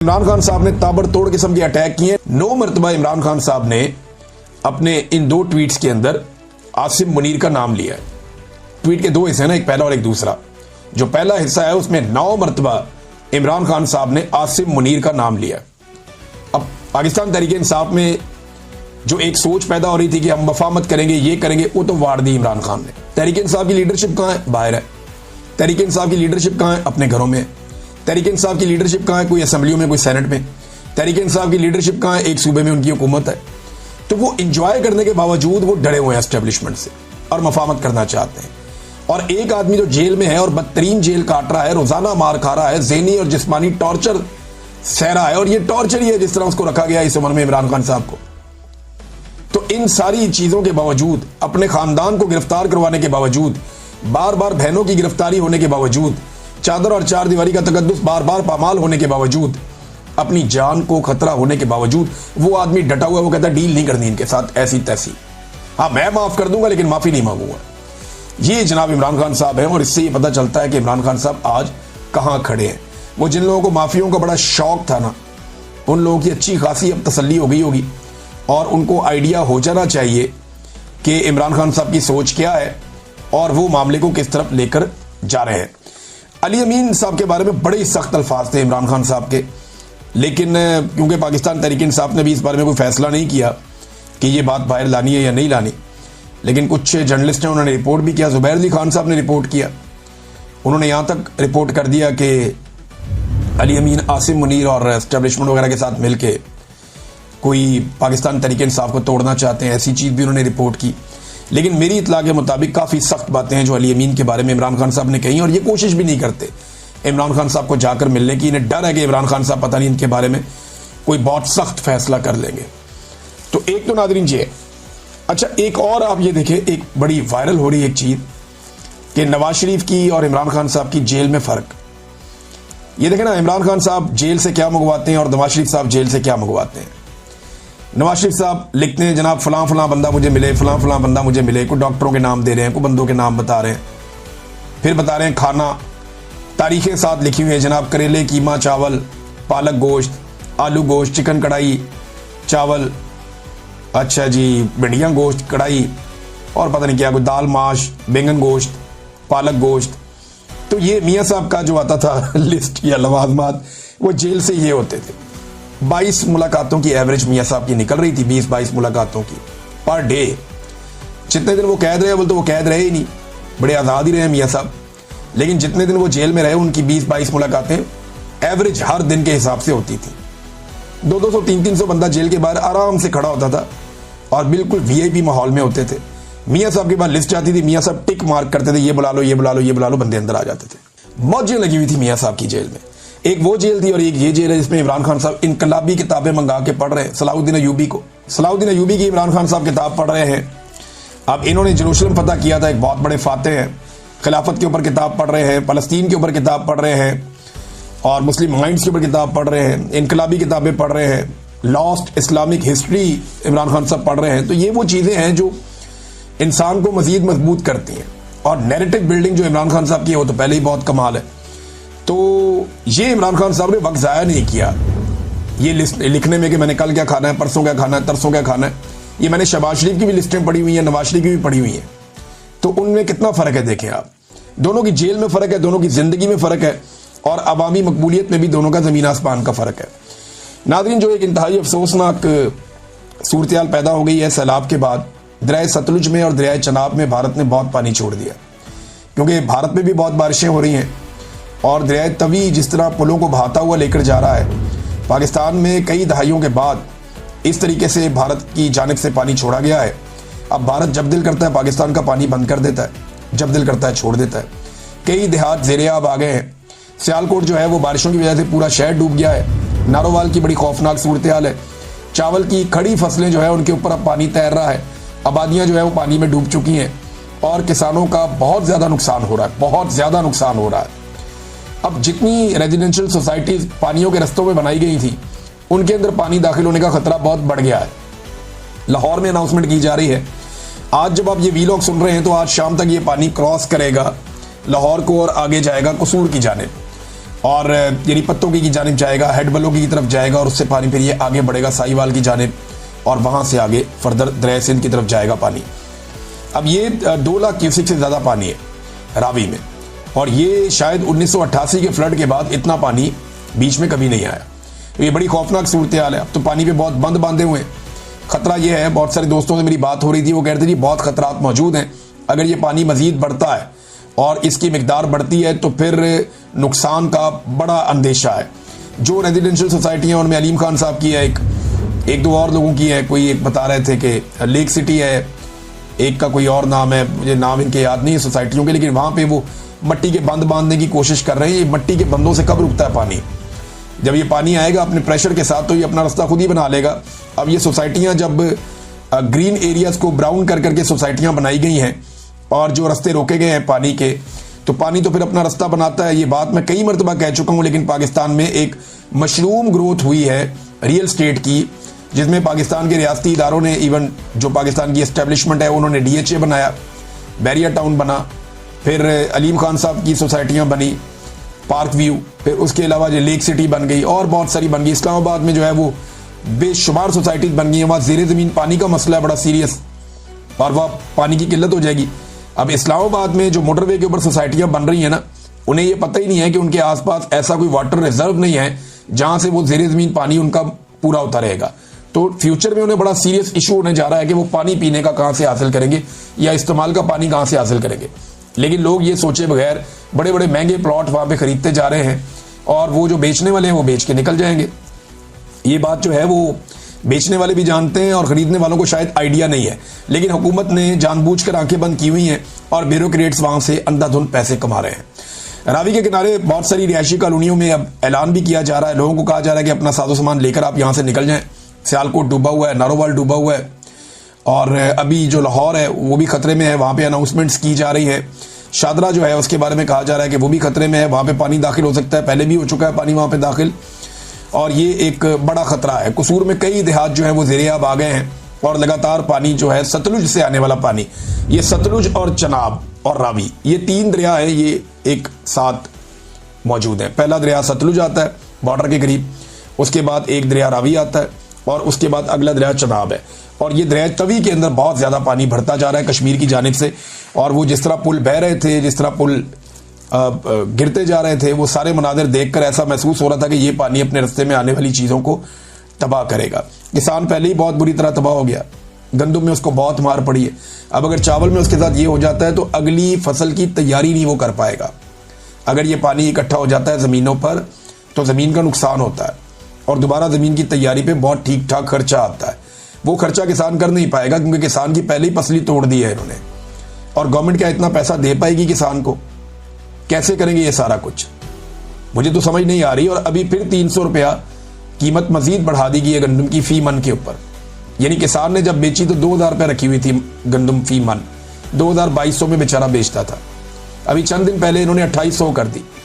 इमरान खान साहब ने ताबड़तोड़ किस्म के अटैक किए। 9 मरतबा इमरान खान साहब ने अपने इन 2 ट्वीट्स के अंदर आसिम मुनीर का नाम लिया है। ट्वीट के 2 हिस्से हैं ना, एक पहला और एक दूसरा। जो पहला हिस्सा है उसमें 9 मरतबा इमरान खान साहब ने आसिम मुनीर का नाम लिया। अब पाकिस्तान तहरीक इंसाफ में जो एक सोच पैदा हो रही थी कि हम वफामत करेंगे, ये करेंगे, वो तो वाड़ दी इमरान खान ने। तहरीक इंसाफ की लीडरशिप कहाँ है? बाहर है। तहरीक इंसाफ की लीडरशिप कहाँ है? अपने घरों में। तहरीक इंसाफ की लीडरशिप कहाँ है? कोई असेंबलियों में, कोई सेनेट में। तहरीक इंसाफ की लीडरशिप कहाँ है? एक सूबे में उनकी हुकूमत है। तो वो इंजॉय करने के बावजूद वो डरे हुए हैं एस्टेब्लिशमेंट से और मफामत करना चाहते हैं। और एक आदमी जो जेल में है और बदतरीन जेल काट रहा है, रोजाना मार खा रहा है, ज़हनी और जिस्मानी टॉर्चर सह रहा है, और ये टॉर्चर ही है जिस तरह उसको रखा गया इस उम्र में इमरान खान साहब को। तो इन सारी चीजों के बावजूद, अपने खानदान को गिरफ्तार करवाने के बावजूद, बार बार बहनों की गिरफ्तारी होने के बावजूद, चादर और चार दीवारी का तकद्दुस बार बार पामाल होने के बावजूद, अपनी जान को खतरा होने के बावजूद वो आदमी डटा हुआ। वो कहता डील नहीं करनी इनके साथ ऐसी तैसी। हाँ, मैं माफ कर दूंगा लेकिन माफी नहीं मांगूंगा। ये जनाब इमरान खान साहब हैं। और इससे ये पता चलता है कि इमरान खान साहब आज कहां खड़े हैं। वो जिन लोगों को माफियों का बड़ा शौक था ना, उन लोगों की अच्छी खासी अब तसल्ली हो गई होगी और उनको आइडिया हो जाना चाहिए कि इमरान खान साहब की सोच क्या है और वो मामले को किस तरफ लेकर जा रहे हैं। अली अमीन साहब के बारे में बड़े ही सख्त अल्फाज थे इमरान खान साहब के, लेकिन क्योंकि पाकिस्तान तहरीक इंसाफ ने भी इस बारे में कोई फैसला नहीं किया कि ये बात बाहर लानी है या नहीं लानी, लेकिन कुछ जर्नलिस्ट हैं, उन्होंने रिपोर्ट भी किया। जुबैर अली खान साहब ने रिपोर्ट किया। उन्होंने यहाँ तक रिपोर्ट कर दिया कि अली अमीन आसिम मुनीर और एस्टेब्लिशमेंट वगैरह के साथ मिलके कोई पाकिस्तान तहरीक इंसाफ को तोड़ना चाहते हैं, ऐसी चीज़ भी उन्होंने रिपोर्ट की। लेकिन मेरी इत्तला के मुताबिक काफ़ी सख्त बातें हैं जो अली अमीन के बारे में इमरान खान साहब ने कही, और ये कोशिश भी नहीं करते इमरान खान साहब को जाकर मिलने की। इन्हें डर है कि इमरान खान साहब पता नहीं इनके बारे में कोई बहुत सख्त फैसला कर लेंगे। तो एक तो नादरीन जी है। अच्छा, एक और आप ये देखें, एक बड़ी वायरल हो रही एक चीज़ कि नवाज शरीफ की और इमरान खान साहब की जेल में फ़र्क। ये देखें ना, इमरान खान साहब जेल से क्या मंगवाते हैं और नवाज शरीफ साहब जेल से क्या मंगवाते हैं। नवाज शरीफ साहब लिखते हैं जनाब फलां फलां बंदा मुझे मिले, फलां फलां बंदा मुझे मिले, कोई डॉक्टरों के नाम दे रहे हैं, कोई बंदों के नाम बता रहे हैं, फिर बता रहे हैं खाना, तारीखें साथ लिखी हुई है जनाब, करेले, कीमा, चावल, पालक गोश्त, आलू गोश्त, चिकन कढ़ाई चावल, अच्छा जी भिंडियाँ गोश्त कढ़ाई, और पता नहीं क्या, कोई दाल माश, बैंगन गोश्त, पालक गोश्त। तो ये मियाँ साहब का जो आता था लिस्ट या लवाजमात, वो जेल से ये होते थे। 22 मुलाकातों की एवरेज मियाँ साहब की निकल रही थी, 20-22 मुलाकातों की पर डे। जितने दिन वो कैद रहे, बोल तो वो कैद रहे ही नहीं, बड़े आज़ाद ही रहे मियाँ साहब, लेकिन जितने दिन वो जेल में रहे उनकी 20-22 मुलाकातें एवरेज हर दिन के हिसाब से होती थी। 200-200, 300-300 बंदा जेल के बाहर आराम से खड़ा होता था और बिल्कुल वीआईपी माहौल में होते थे। मियाँ साहब के पास लिस्ट आती थी, मियाँ साहब टिक मार्क करते थे, ये बुला लो, ये बुला लो, ये बुला लो, बंदे अंदर आ जाते थे। मौजें लगी हुई थी मियाँ साहब की जेल में। एक वो जेल थी और एक ये जेल है जिसमें इमरान खान साहब इनकलाबी किताबें मंगा के पढ़ रहे हैं। सलाउद्दीन अयूबी की इमरान खान साहब किताब पढ़ रहे हैं। अब इन्होंने जेरूसलम फतह किया था, एक बहुत बड़े फाते हैं, खिलाफत के ऊपर किताब पढ़ रहे हैं, फ़लस्तीन के ऊपर किताब पढ़ रहे हैं, और मुस्लिम माइंड्स के ऊपर किताब पढ़ रहे हैं, इनकलाबी किताबें पढ़ रहे हैं, lost Islamic history Imran Khan साहब पढ़ रहे हैं। तो ये वो चीज़ें हैं जो इंसान को मजीद मजबूत करती हैं। और नैरेटिव बिल्डिंग जो इमरान खान साहब की है वो तो पहले ही बहुत कमाल है। तो ये इमरान खान साहब ने वक्त ज़ाया नहीं किया ये लिस्ट लिखने में कि मैंने कल क्या खाना है, परसों क्या खाना है, तरसों क्या खाना है। ये मैंने शहबाज शरीफ की भी लिस्टें पढ़ी हुई हैं, नवाज शरीफ की भी पढ़ी हुई हैं। तो उनमें कितना फ़र्क है देखें आप। दोनों की जेल में फ़र्क है, दोनों की ज़िंदगी में फ़र्क है, और अवामी मकबूलियत में भी दोनों का ज़मीन आसमान का फ़र्क है। नाज़रीन, जो एक इंतहाई अफसोसनाक सूरत हाल पैदा हो गई है सैलाब के बाद, दरिया सतलुज में और दरिया चनाब में भारत ने बहुत पानी छोड़ दिया, क्योंकि भारत में भी बहुत बारिशें हो रही हैं और दरिया तवी जिस तरह पुलों को बहाता हुआ लेकर जा रहा है। पाकिस्तान में कई दहाइयों के बाद इस तरीके से भारत की जानिब से पानी छोड़ा गया है। अब भारत जब दिल करता है पाकिस्तान का पानी बंद कर देता है, जब दिल करता है छोड़ देता है। कई देहात ज़ेर-ए-आब आ गए हैं। सियालकोट जो है वो बारिशों की वजह से पूरा शहर डूब गया है। नारोवाल की बड़ी खौफनाक सूरत हाल है। चावल की खड़ी फसलें जो है उनके ऊपर अब पानी तैर रहा है। आबादियाँ जो है वो पानी में डूब चुकी हैं और किसानों का बहुत ज़्यादा नुकसान हो रहा है, बहुत ज़्यादा नुकसान हो रहा है। अब जितनी रेजिडेंशियल सोसाइटीज़ पानियों के रस्तों में बनाई गई थी, उनके अंदर पानी दाखिल होने का खतरा बहुत बढ़ गया है। लाहौर में अनाउंसमेंट की जा रही है, आज जब आप ये वीलॉग सुन रहे हैं तो आज शाम तक ये पानी क्रॉस करेगा लाहौर को और आगे जाएगा कसूर की जानिब। और यानी पत्तों की जानिब जाएगा, हेड बलोगी की तरफ जाएगा और उससे पानी फिर ये आगे बढ़ेगा साहिवाल की जानिब और वहाँ से आगे फर्दर दरिया सिंध की तरफ जाएगा पानी। अब ये 2 लाख क्यूसेक से ज़्यादा पानी है रावी में, और ये शायद 1988 के फ्लड के बाद इतना पानी बीच में कभी नहीं आया। तो ये बड़ी खौफनाक सूरत हाल है। अब तो पानी पे बहुत बंद बांधे हुए हैं। खतरा ये है, बहुत सारे दोस्तों से मेरी बात हो रही थी, वो कह रहे थे जी बहुत खतरात मौजूद हैं, अगर ये पानी मजीद बढ़ता है और इसकी मिकदार बढ़ती है तो फिर नुकसान का बड़ा अंदेशा है। जो रेजिडेंशियल सोसाइटियाँ उनमें अलीम खान साहब की है, एक दो और लोगों की है, कोई एक बता रहे थे कि लेक सिटी है, एक का कोई और नाम है, मुझे नाम इनके याद नहीं है सोसाइटियों के, लेकिन वहाँ पे वो मट्टी के बंद बांधने की कोशिश कर रहे हैं। ये मट्टी के बंदों से कब रुकता है पानी? जब ये पानी आएगा अपने प्रेशर के साथ तो ये अपना रास्ता खुद ही बना लेगा। अब ये सोसाइटियाँ जब ग्रीन एरियाज को ब्राउन कर करके सोसाइटियाँ बनाई गई हैं और जो रास्ते रोके गए हैं पानी के, तो पानी तो फिर अपना रास्ता बनाता है। ये बात मैं कई मरतबा कह चुका हूँ, लेकिन पाकिस्तान में एक मशरूम ग्रोथ हुई है रियल स्टेट की, जिसमें पाकिस्तान के रियासती इदारों ने, इवन जो पाकिस्तान की एस्टेब्लिशमेंट है उन्होंने DHA बनाया, बैरिया टाउन बना, फिर अलीम खान साहब की सोसाइटियाँ बनी, पार्क व्यू, फिर उसके अलावा जो लेक सिटी बन गई और बहुत सारी बन गई। इस्लामाबाद में जो है वो बेशुमार सोसाइटीज बन गई हैं। वहाँ ज़ेरे ज़मीन पानी का मसला है बड़ा सीरियस और वह पानी की किल्लत हो जाएगी। अब इस्लामाबाद में जो मोटरवे के ऊपर सोसाइटियाँ बन रही हैं ना, उन्हें ये पता ही नहीं है कि उनके आसपास ऐसा कोई वाटर रिजर्व नहीं है जहाँ से वो ज़ेरे ज़मीन पानी उनका पूरा होता रहेगा। तो फ्यूचर में उन्हें बड़ा सीरियस इशू होने जा रहा है कि वो पानी पीने का कहाँ से हासिल करेंगे या इस्तेमाल का पानी कहाँ से हासिल करेंगे। लेकिन लोग ये सोचे बगैर बड़े बड़े महंगे प्लॉट वहाँ पे खरीदते जा रहे हैं और वो जो बेचने वाले हैं वो बेच के निकल जाएंगे। ये बात जो है वो बेचने वाले भी जानते हैं और खरीदने वालों को शायद आइडिया नहीं है, लेकिन हुकूमत ने जानबूझकर आंखें बंद की हुई हैं और ब्यूरोक्रेट्स वहाँ से अंधाधुंध पैसे कमा रहे हैं। रावी के किनारे बहुत सारी रिहायशी कॉलोनियों में अब ऐलान भी किया जा रहा है, लोगों को कहा जा रहा है कि अपना साजो सामान लेकर आप यहाँ से निकल जाएं। सियालकोट डूबा हुआ है, नारोवाल डूबा हुआ है और अभी जो लाहौर है वो भी खतरे में है, वहाँ पे अनाउंसमेंट्स की जा रही है। शादरा जो है उसके बारे में कहा जा रहा है कि वो भी खतरे में है, वहाँ पे पानी दाखिल हो सकता है, पहले भी हो चुका है पानी वहाँ पे दाखिल और ये एक बड़ा खतरा है। कसूर में कई देहात जो है वो ज़ेरे-आब आ गए हैं और लगातार पानी जो है सतलुज से आने वाला पानी, ये सतलुज और चनाब और रावी, ये 3 दरिया है, ये एक साथ मौजूद है। पहला दरिया सतलुज आता है बॉर्डर के करीब, उसके बाद एक दरिया रावी आता है और उसके बाद अगला दरिया चनाब है। और ये दरिया तवी के अंदर बहुत ज़्यादा पानी भरता जा रहा है कश्मीर की जानिब से, और वो जिस तरह पुल बह रहे थे, जिस तरह पुल गिरते जा रहे थे, वो सारे मनाजिर देखकर ऐसा महसूस हो रहा था कि ये पानी अपने रास्ते में आने वाली चीज़ों को तबाह करेगा। किसान पहले ही बहुत बुरी तरह तबाह हो गया, गंदम में उसको बहुत मार पड़ी है, अब अगर चावल में उसके साथ ये हो जाता है तो अगली फसल की तैयारी नहीं वो कर पाएगा। अगर ये पानी इकट्ठा हो जाता है ज़मीनों पर तो ज़मीन का नुकसान होता है और दोबारा ज़मीन की तैयारी पे बहुत ठीक ठाक खर्चा आता है। वो खर्चा किसान कर नहीं पाएगा क्योंकि किसान की पहले ही फसली तोड़ दी है इन्होंने, और गवर्नमेंट क्या इतना पैसा दे पाएगी किसान को? कैसे करेंगे ये सारा कुछ? मुझे तो समझ नहीं आ रही। और अभी फिर 300 रुपया कीमत मजीद बढ़ा दी गई है गंदम की फी मन के ऊपर। यानी किसान ने जब बेची तो 2000 रुपये रखी हुई थी गंदम फी मन, 2200 में बेचारा बेचता था, अभी चंद दिन पहले इन्होंने 2800 कर दी।